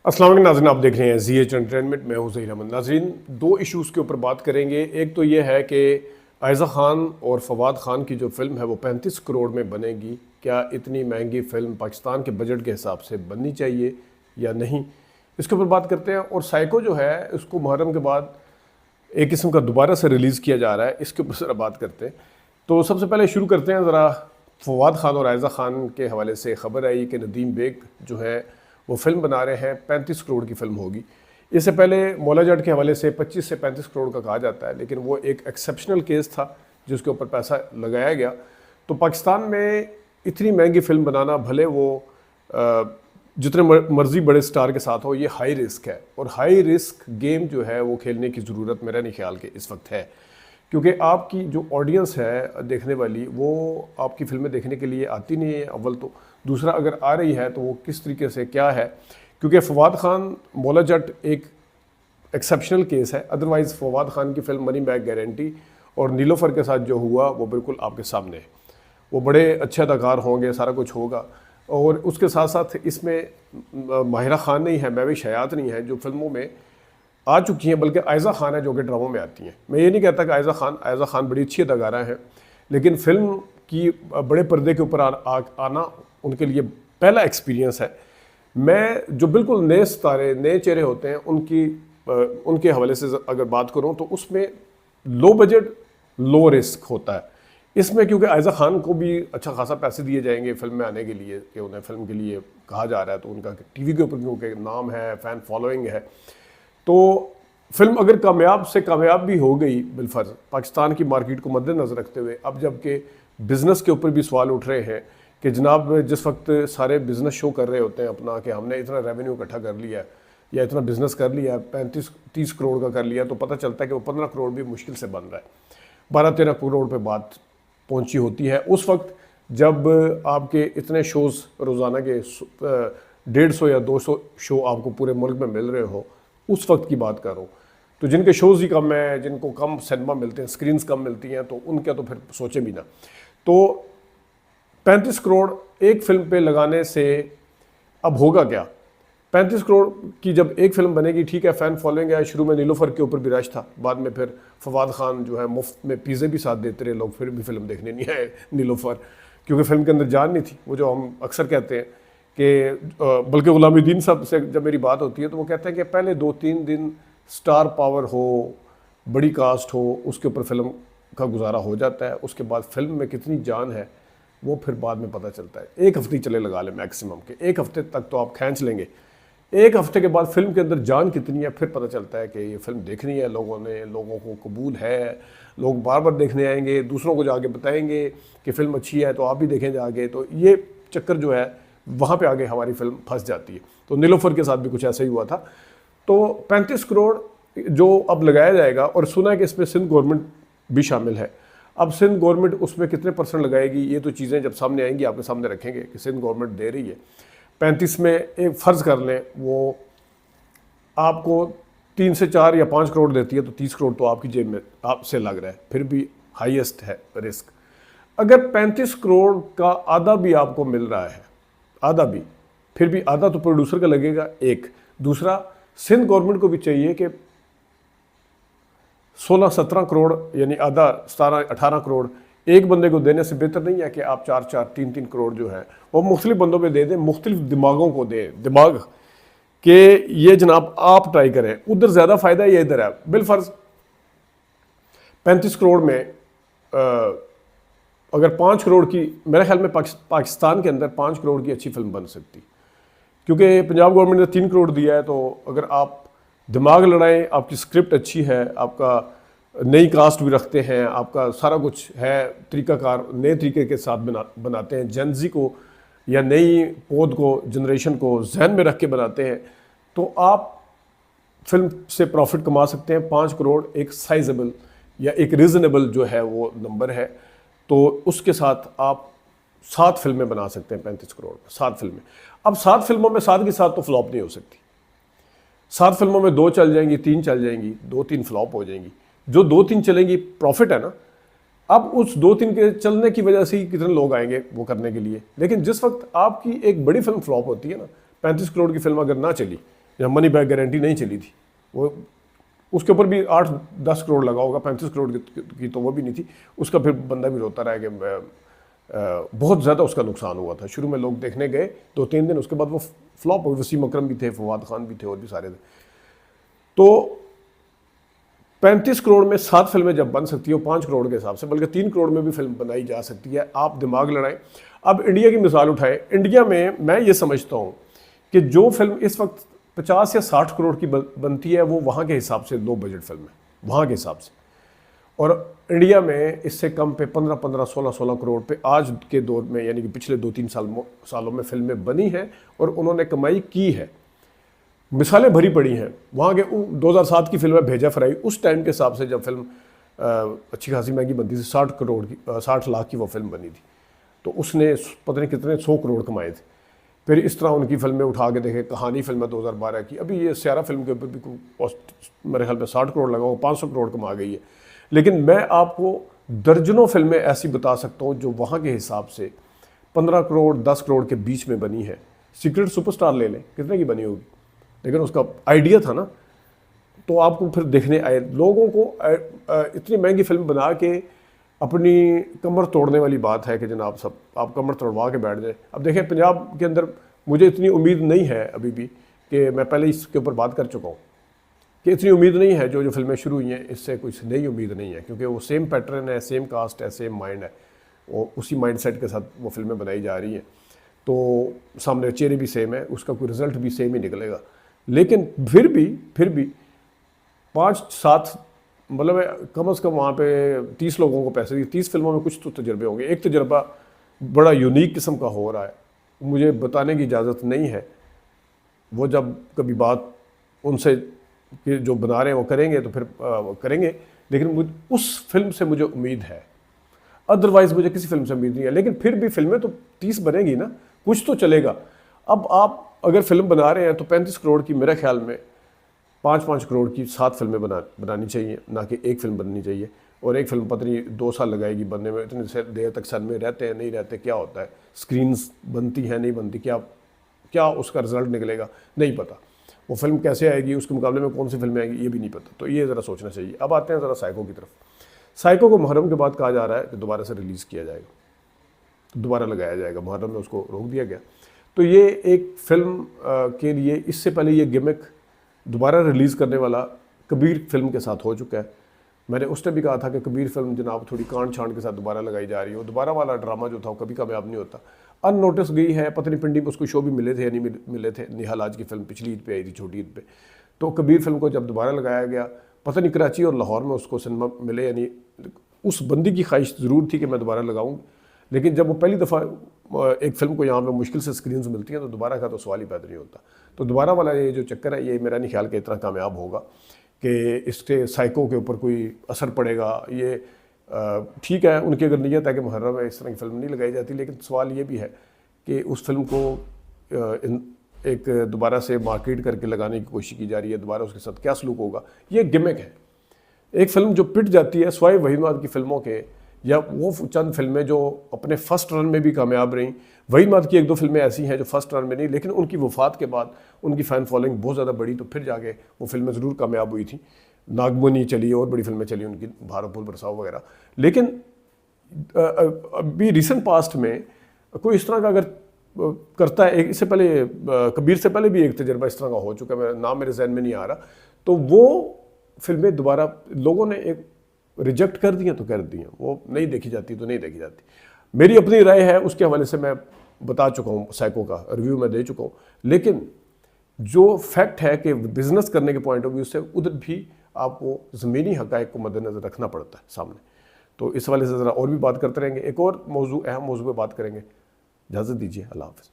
अस्सलाम वालेकुम नाज़रीन, आप देख रहे हैं ZH एंटरटेनमेंट। मैं हूं ज़हीर अहमद। नाज़रीन, दो इश्यूज़ के ऊपर बात करेंगे। एक तो ये है कि आयज़ा ख़ान और फवाद ख़ान की जो फ़िल्म है वो 35 करोड़ में बनेगी। क्या इतनी महंगी फ़िल्म पाकिस्तान के बजट के हिसाब से बननी चाहिए या नहीं, इसके ऊपर बात करते हैं। और साइको जो है उसको मुहर्रम के बाद एक किस्म का दोबारा से रिलीज़ किया जा रहा है, इसके ऊपर ज़रा बात करते हैं। तो सबसे पहले शुरू करते हैं ज़रा फवाद ख़ान और आयज़ा ख़ान के हवाले से। ख़बर आई कि नदीम बेग जो है वो फ़िल्म बना रहे हैं, 35 करोड़ की फ़िल्म होगी। इससे पहले मौला जट के हवाले से 25 से 35 करोड़ का कहा जाता है, लेकिन वो एक एक्सेप्शनल केस था जिसके ऊपर पैसा लगाया गया। तो पाकिस्तान में इतनी महंगी फ़िल्म बनाना, भले वो जितने मर्जी बड़े स्टार के साथ हो, ये हाई रिस्क है। और हाई रिस्क गेम जो है वो खेलने की ज़रूरत मेरा नहीं ख्याल के इस वक्त है, क्योंकि आपकी जो ऑडियंस है देखने वाली, वो आपकी फ़िल्में देखने के लिए आती नहीं है अव्वल तो। दूसरा, अगर आ रही है तो वो किस तरीके से क्या है, क्योंकि फवाद ख़ान मौला जट एक एक्सेप्शनल केस है। अदरवाइज़ फवाद ख़ान की फ़िल्म मनी बैक गारंटी और नीलोफर के साथ जो हुआ वो बिल्कुल आपके सामने है। वो बड़े अच्छे अदाकार होंगे, सारा कुछ होगा। और उसके साथ साथ इसमें माहिरा ख़ान नहीं है, महविश हयात नहीं है, जो फिल्मों में आ चुकी हैं, बल्कि आयज़ा ख़ान है जो कि ड्रामों में आती हैं। मैं ये नहीं कहता कि आयज़ा ख़ान बड़ी अच्छी अदाकारा हैं, लेकिन फ़िल्म की बड़े पर्दे के ऊपर आना उनके लिए पहला एक्सपीरियंस है। मैं जो बिल्कुल नए सितारे, नए चेहरे होते हैं, उनके हवाले से अगर बात करूं तो उसमें लो बजट लो रिस्क होता है। इसमें क्योंकि आयज़ा ख़ान को भी अच्छा खासा पैसे दिए जाएंगे फिल्म में आने के लिए, कि उन्हें फ़िल्म के लिए कहा जा रहा है, तो उनका टीवी के ऊपर क्योंकि नाम है, फ़ैन फॉलोइंग है, तो फिल्म अगर कामयाब से कामयाब भी हो गई बिलफर्ज पाकिस्तान की मार्केट को मद्देनज़र रखते हुए, अब जबकि बिज़नेस के ऊपर भी सवाल उठ रहे हैं कि जनाब जिस वक्त सारे बिज़नेस शो कर रहे होते हैं अपना कि हमने इतना रेवेन्यू इकट्ठा कर लिया है या इतना बिज़नेस कर लिया है, 35-30 करोड़ का कर लिया, तो पता चलता है कि वो 15 करोड़ भी मुश्किल से बन रहा है। 12-13 करोड़ पे बात पहुंची होती है उस वक्त जब आपके इतने शोज़ रोज़ाना के 150 या 200 शो आपको पूरे मुल्क में मिल रहे हो, उस वक्त की बात कर रहा हूँ। तो जिनके शोज़ ही कम है, जिनको कम सिनेमा मिलते हैं, स्क्रीन्स कम मिलती हैं, तो उनका तो फिर सोचे भी ना। तो 35 करोड़ एक फिल्म पे लगाने से अब होगा क्या? 35 करोड़ की जब एक फिल्म बनेगी, ठीक है, फ़ैन फॉलोइंग है, शुरू में नीलोफर के ऊपर भी रश था, बाद में फिर फवाद ख़ान जो है मुफ्त में पिज़्ज़े भी साथ देते रहे लोग, फिर भी फिल्म देखने नहीं आए नीलोफर, क्योंकि फिल्म के अंदर जान नहीं थी। वो जो हम अक्सर कहते हैं कि बल्कि ग़ुलामुद्दीन साहब से जब मेरी बात होती है तो वो कहते हैं कि पहले 2-3 दिन स्टार पावर हो, बड़ी कास्ट हो, उसके ऊपर फिल्म का गुजारा हो जाता है। उसके बाद फिल्म में कितनी जान है वो फिर बाद में पता चलता है। एक हफ्ते चले लगा लें मैक्सिमम के, एक हफ्ते तक तो आप खींच लेंगे। एक हफ्ते के बाद फिल्म के अंदर जान कितनी है फिर पता चलता है कि ये फिल्म देखनी है लोगों ने, लोगों को कबूल है, लोग बार बार देखने आएंगे, दूसरों को जाके बताएंगे कि फ़िल्म अच्छी है तो आप भी देखें जाके। तो ये चक्कर जो है वहाँ पे आगे हमारी फिल्म फंस जाती है। तो नीलोफर के साथ भी कुछ ऐसा ही हुआ था। तो 35 करोड़ जो अब लगाया जाएगा, और सुना है कि इसमें सिंध गवर्नमेंट भी शामिल है। अब सिंध गवर्नमेंट उसमें कितने % लगाएगी, ये तो चीज़ें जब सामने आएंगी आपके सामने रखेंगे कि सिंध गवर्नमेंट दे रही है 35 में। एक फ़र्ज़ कर लें वो आपको 3 से 4 या 5 करोड़ देती है, तो 30 करोड़ तो आपकी जेब में आपसे लग रहा है, फिर भी हाईएस्ट है रिस्क। अगर 35 करोड़ का आधा भी आपको मिल रहा है, आधा भी, फिर भी आधा तो प्रोड्यूसर का लगेगा एक। दूसरा, सिंध गवर्नमेंट को भी चाहिए कि 16-17 करोड़ यानी आधा 17-18 करोड़ एक बंदे को देने से बेहतर नहीं है कि आप 4-4, 3-3 करोड़ जो है वो मुख्तलिफ बंदों पे दे दें, मुख्तलिफ दिमागों को दें, दिमाग के ये जनाब आप ट्राई करें, उधर ज़्यादा फ़ायदा है या इधर है। बिलफर्ज 35 करोड़ में अगर 5 करोड़ की, मेरे ख्याल में पाकिस्तान के अंदर 5 करोड़ की अच्छी फिल्म बन सकती, क्योंकि पंजाब गवर्नमेंट ने 3 करोड़ दिया है। तो अगर आप दिमाग लड़ाएं, आपकी स्क्रिप्ट अच्छी है, आपका नई कास्ट भी रखते हैं, आपका सारा कुछ है, तरीक़ाकार नए तरीके के साथ बनाते हैं, जेनज़ी को या नई पौध को, जनरेशन को जहन में रख के बनाते हैं, तो आप फिल्म से प्रॉफिट कमा सकते हैं। 5 करोड़ एक साइजेबल या एक रीज़नेबल जो है वो नंबर है। तो उसके साथ आप 7 फिल्में बना सकते हैं 35 करोड़ में, 7 फिल्में। अब 7 फिल्मों में 7 की 7 तो फ्लॉप नहीं हो सकती। 7 फिल्मों में 2 चल जाएंगी, 3 चल जाएंगी, 2-3 फ्लॉप हो जाएंगी। जो 2-3 चलेंगी प्रॉफिट है ना। अब उस 2-3 के चलने की वजह से ही कितने लोग आएंगे वो करने के लिए। लेकिन जिस वक्त आपकी एक बड़ी फिल्म फ्लॉप होती है ना, 35 करोड़ की फिल्म अगर ना चली, या मनी बैक गारंटी नहीं चली थी, वो उसके ऊपर भी 8-10 करोड़ लगा होगा, 35 करोड़ की तो वो भी नहीं थी। उसका फिर बंदा भी रोता रहा कि बहुत ज़्यादा उसका नुकसान हुआ था। शुरू में लोग देखने गए 2-3 दिन, उसके बाद वो फ्लॉप हो गई। वसीम अकरम भी थे, फवाद खान भी थे, और भी सारे थे। तो 35 करोड़ में 7 फिल्में जब बन सकती है 5 करोड़ के हिसाब से, बल्कि 3 करोड़ में भी फिल्म बनाई जा सकती है। आप दिमाग लड़ाएं। अब इंडिया की मिसाल उठाएं। इंडिया में मैं ये समझता हूँ कि जो फिल्म इस वक्त 50 या 60 करोड़ की बनती है, वो वहाँ के हिसाब से लो बजट फिल्म है, वहाँ के हिसाब से। और इंडिया में इससे कम पे 15-15, 16-16 करोड़ पे आज के दौर में, यानी कि पिछले 2-3 सालों में फिल्में बनी हैं और उन्होंने कमाई की है। मिसालें भरी पड़ी हैं। वहाँ के 2007 की फिल्म है भेजा फ्राई, उस टाइम के हिसाब से जब फिल्म अच्छी खासी महंगी बनती थी, 60 करोड़ की, 60 लाख की वो फिल्म बनी थी, तो उसने पता नहीं कितने 100 करोड़ कमाए थे। फिर इस तरह उनकी फिल्में उठा के देखें। कहानी फिल्म है 2012 की, अभी ये स्यारा फिल्म के ऊपर भी मेरे ख्याल में 60 करोड़ लगा हो, 500 करोड़ कमा गई है। लेकिन मैं आपको दर्जनों फिल्में ऐसी बता सकता हूँ जो वहाँ के हिसाब से 15 करोड़ 10 करोड़ के बीच में बनी है। सीक्रेट सुपरस्टार ले लें, कितने की बनी होगी, लेकिन उसका आइडिया था ना। तो आपको फिर देखने आए लोगों को इतनी महंगी फिल्म बना के अपनी कमर तोड़ने वाली बात है कि जनाब सब आप कमर तोड़वा के बैठ जाए। अब देखें पंजाब के अंदर मुझे इतनी उम्मीद नहीं है अभी भी, कि मैं पहले इसके ऊपर बात कर चुका हूँ कि इतनी उम्मीद नहीं है। जो फिल्में शुरू हुई हैं इससे कुछ नई उम्मीद नहीं है, क्योंकि वो सेम पैटर्न है, सेम कास्ट है, सेम माइंड है, वो उसी माइंड सेट के साथ वो फिल्में बनाई जा रही हैं। तो सामने चेहरे भी सेम है, उसका कोई रिजल्ट भी सेम ही निकलेगा। लेकिन फिर भी 5-7 मतलब कम से कम वहाँ पे 30 लोगों को पैसे दिए, 30 फिल्मों में कुछ तो तजर्बे होंगे। एक तजर्बा बड़ा यूनिक किस्म का हो रहा है, मुझे बताने की इजाज़त नहीं है। वो जब कभी बात उनसे कि जो बना रहे हैं वो करेंगे तो फिर करेंगे, लेकिन उस फिल्म से मुझे उम्मीद है। अदरवाइज़ मुझे किसी फिल्म से उम्मीद नहीं है। लेकिन फिर भी फिल्में तो 30 बनेगी ना, कुछ तो चलेगा। अब आप अगर फिल्म बना रहे हैं तो 35 करोड़ की मेरे ख्याल में 5-5 करोड़ की 7 फिल्में बनानी चाहिए, ना कि एक फिल्म बननी चाहिए। और एक फिल्म पता नहीं 2 साल लगाएगी बनने में, इतनी देर तक सन में रहते हैं नहीं रहते, क्या होता है, स्क्रीन्स बनती हैं नहीं बनती, क्या उसका रिजल्ट निकलेगा नहीं पता। वो फिल्म कैसे आएगी, उसके मुकाबले में कौन सी फिल्में आएगी ये भी नहीं पता। तो ये ज़रा सोचना चाहिए। अब आते हैं ज़रा साइको की तरफ। साइको को मुहर्रम के बाद कहा जा रहा है कि दोबारा से रिलीज़ किया जाएगा, तो दोबारा लगाया जाएगा। मुहर्रम में उसको रोक दिया गया। तो ये एक फ़िल्म के लिए इससे पहले ये गिमिक दोबारा रिलीज़ करने वाला कबीर फिल्म के साथ हो चुका है। मैंने उस टाइम भी कहा था कि कबीर फिल्म जनाब थोड़ी कांड छांड के साथ दोबारा लगाई जा रही है। वो दोबारा वाला ड्रामा जो था वो कभी कामयाब नहीं होता, अननोटिस गई है। पता नहीं पिंडी में उसको शो भी मिले थे या नहीं मिले थे। निहाल आज की फिल्म पिछली ईद पे आई थी, छोटी ईद पे। तो कबीर फिल्म को जब दोबारा लगाया गया, पता नहीं कराची और लाहौर में उसको सिनेमा मिले या नहीं। उस बंदी की ख्वाहिश ज़रूर थी कि मैं दोबारा लगाऊँ, लेकिन जब वो पहली दफ़ा एक फ़िल्म को यहाँ पे मुश्किल से स्क्रीन्स मिलती हैं तो दोबारा का तो सवाल ही पैदा नहीं होता। तो दोबारा वाला ये जो चक्कर है, ये मेरा नहीं ख्याल कि इतना कामयाब होगा कि इसके साइको के ऊपर कोई असर पड़ेगा। ये ठीक है, उनकी अगर नीयत है कि मुहर्रम में इस तरह की फ़िल्म नहीं लगाई जाती, लेकिन सवाल ये भी है कि उस फिल्म को एक दोबारा से मार्केट करके लगाने की कोशिश की जा रही है। दोबारा उसके साथ क्या सलूक होगा, ये गिमिक है। एक फ़िल्म जो पिट जाती है, स्वाए वहीद माद की फ़िल्मों के, या वो चंद फिल्में जो अपने फर्स्ट रन में भी कामयाब रहीं। वहीद माद की 1-2 फिल्में ऐसी हैं जो फर्स्ट रन में नहीं, लेकिन उनकी वफ़ात के बाद उनकी फ़ैन फॉलोइंग बहुत ज़्यादा बढ़ी, तो फिर जाके वो फिल्में ज़रूर कामयाब हुई थी। नागमनी चली और बड़ी फिल्में चली उनकी, भारतपुर बरसाव वगैरह। लेकिन अभी रिसेंट पास्ट में कोई इस तरह का अगर करता है, इससे पहले कबीर से पहले भी एक तजर्बा इस तरह का हो चुका है, नाम मेरे जहन में नहीं आ रहा, तो वो फिल्में दोबारा लोगों ने एक रिजेक्ट कर दी हैं तो कर दी हैं, वो नहीं देखी जाती तो नहीं देखी जाती। मेरी अपनी राय है, उसके हवाले से मैं बता चुका हूँ, साइको का रिव्यू मैं दे चुका हूँ। लेकिन जो फैक्ट है कि बिज़नेस करने के पॉइंट ऑफ व्यू से उधर भी आपको ज़मीनी हक़ाइक़ को मद्देनज़र रखना पड़ता है सामने। तो इस हवाले से ज़रा और भी बात करते रहेंगे, एक और मौजू अहम मौजू पर बात करेंगे। इजाज़त दीजिए, अल्लाह हाफ़िज़।